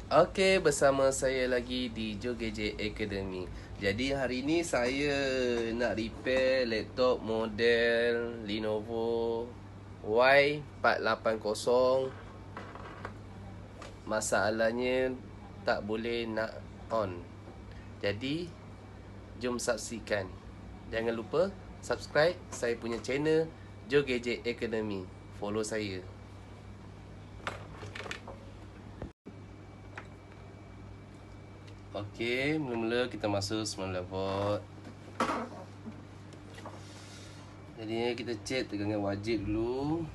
Okey, bersama saya lagi di Jogejet Academy. Jadi hari ni saya nak repair laptop model Lenovo Y480. Masalahnya tak boleh nak on. Jadi jom saksikan. Jangan lupa subscribe saya punya channel Jogejet Academy. Follow saya. Okey, mula-mula kita masuk 19 volt. Jadi kita check tegangan wajib dulu.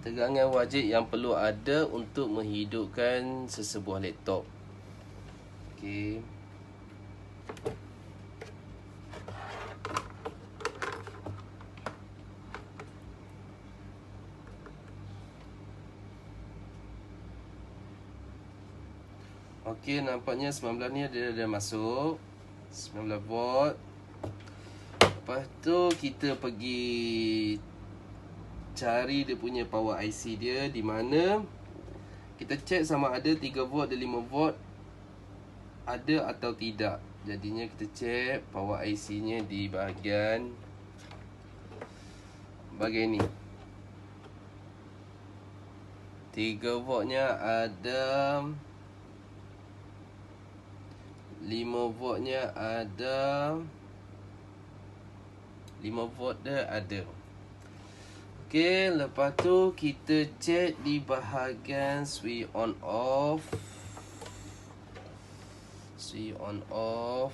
Tegangan wajib yang perlu ada untuk menghidupkan sesebuah laptop. Okey. Okey, nampaknya 19 ni dah masuk 19 volt. Lepas tu kita pergi cari dia punya power IC dia, di mana kita check sama ada 3 volt dan 5 volt ada atau tidak. Jadinya kita check power IC nya di bahagian ni. 3 voltnya ada, 5 voltnya ada, 5 volt dia ada. Okey, lepas tu kita check di bahagian switch on off. Switch on off.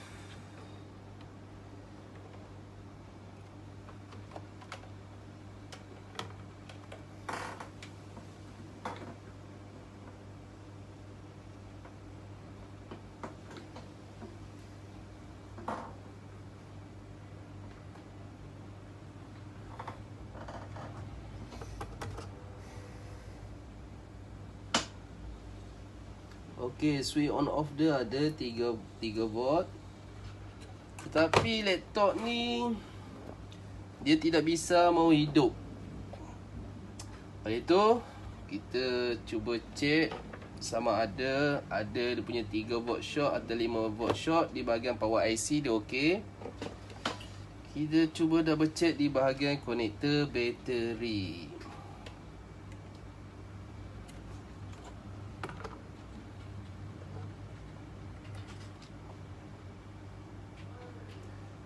Okey, switch on off dia ada 3 volt. Tetapi laptop ni dia tidak bisa mau hidup. Oleh itu kita cuba check sama ada dia punya 3 volt short atau 5 volt short di bahagian power IC dia okey. Kita cuba double check di bahagian konektor bateri.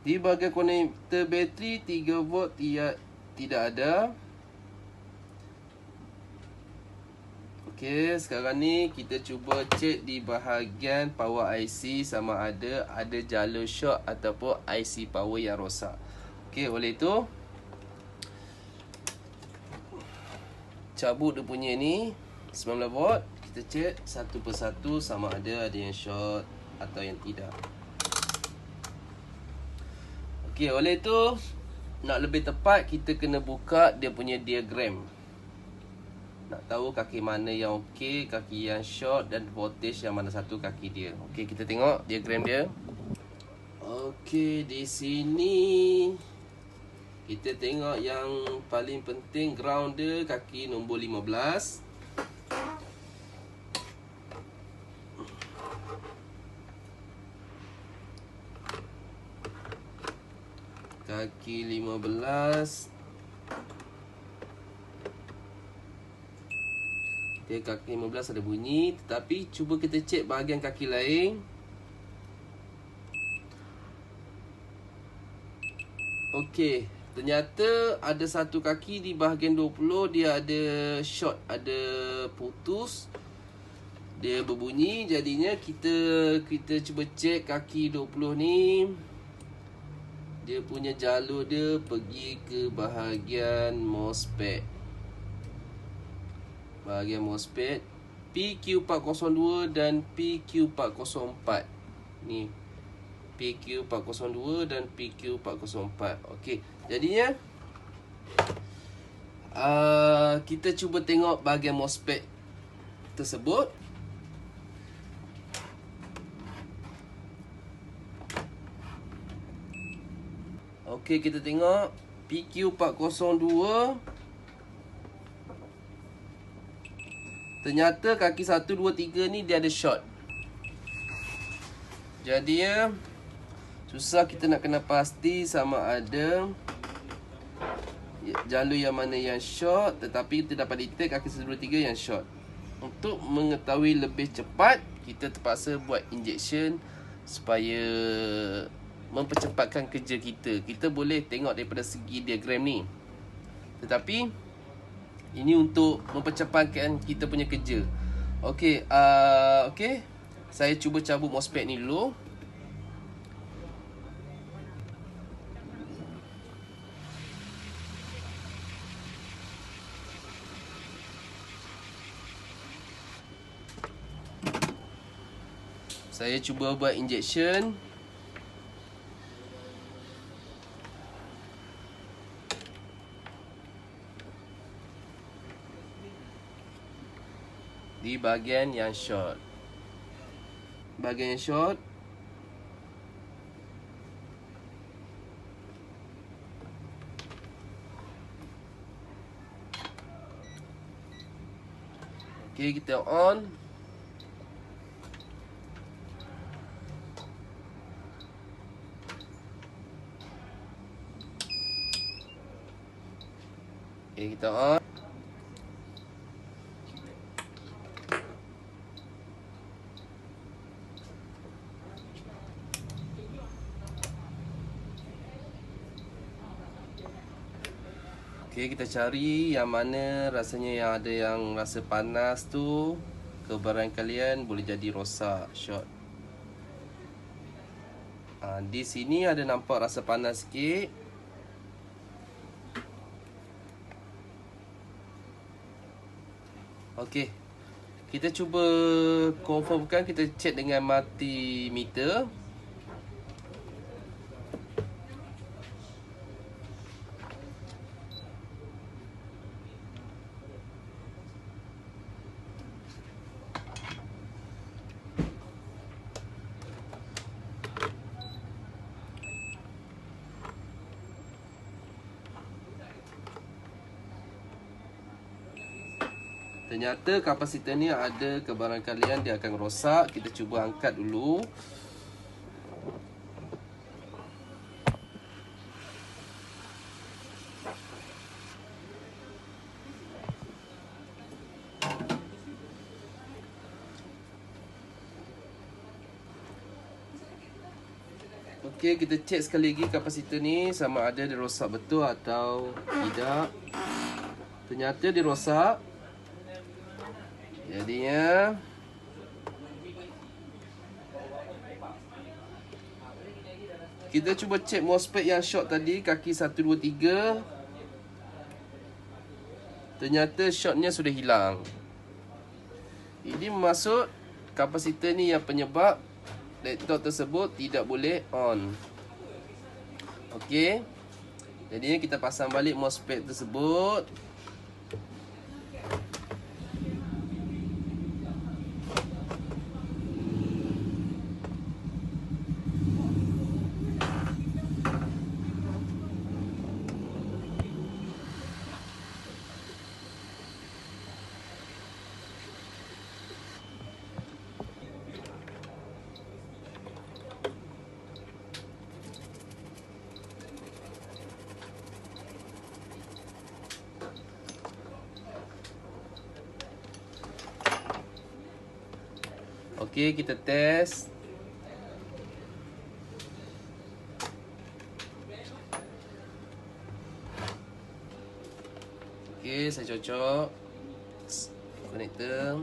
Di bahagian konektor bateri 3 volt tidak ada. Okey, sekarang ni kita cuba cek di bahagian power IC sama ada jalur short ataupun IC power yang rosak. Okey, oleh itu cabut dia punya ni 19 volt. Kita cek satu persatu sama ada yang short atau yang tidak. Okey, oleh itu nak lebih tepat kita kena buka dia punya diagram. Nak tahu kaki mana yang okey, kaki yang short dan voltage yang mana satu kaki dia. Okey, kita tengok diagram dia. Okey, di sini kita tengok yang paling penting ground dia kaki nombor 15. Kaki 15. Okay, kaki 15 ada bunyi. Tetapi cuba kita cek bahagian kaki lain. Okey, ternyata ada satu kaki di bahagian 20 dia ada short, ada putus. Dia berbunyi, jadinya kita cuba cek kaki 20 ni. Dia punya jalur dia pergi ke bahagian MOSFET. Bahagian MOSFET PQ402 dan PQ404. Ni PQ402 dan PQ404. Okey, jadinya kita cuba tengok bahagian MOSFET tersebut. Okey, kita tengok PQ402 Ternyata kaki 1, 2, 3 ni dia ada short. Jadi susah kita nak kena pasti sama ada jalur yang mana yang short. Tetapi kita dapat detect kaki 1, 2, 3 yang short. Untuk mengetahui lebih cepat, kita terpaksa buat injection supaya mempercepatkan kerja kita. Kita boleh tengok daripada segi diagram ni. Tetapi ini untuk mempercepatkan kita punya kerja. Okey, okey. Saya cuba cabut MOSFET ni dulu. Saya cuba buat injection. Di bahagian yang short. Bahagian yang short. Okey, kita on. Okey, kita on. Okey, kita cari yang mana rasanya yang ada yang rasa panas tu ke barang kalian boleh jadi rosak, short. Di sini ada nampak rasa panas sikit. Okey. Kita cuba confirmkan, kita check dengan multimeter. Ternyata kapasitor ni ada kebarangkalian dia akan rosak. Kita cuba angkat dulu. Okey, kita cek sekali lagi kapasitor ni sama ada dia rosak betul atau tidak. Ternyata dia rosak. Jadinya kita cuba cek MOSFET yang short tadi, kaki 1, 2, 3. Ternyata shortnya sudah hilang. Ini maksud kapasitor ni yang penyebab laptop tersebut tidak boleh on. Okey. Jadinya kita pasang balik MOSFET tersebut. Okey, kita test. Okey, saya cocok connector.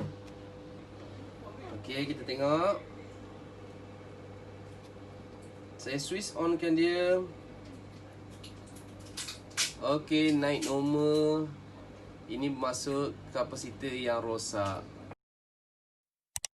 Okey, kita tengok. Saya switch onkan dia. Okey, naik normal. Ini masuk kapasitor yang rosak.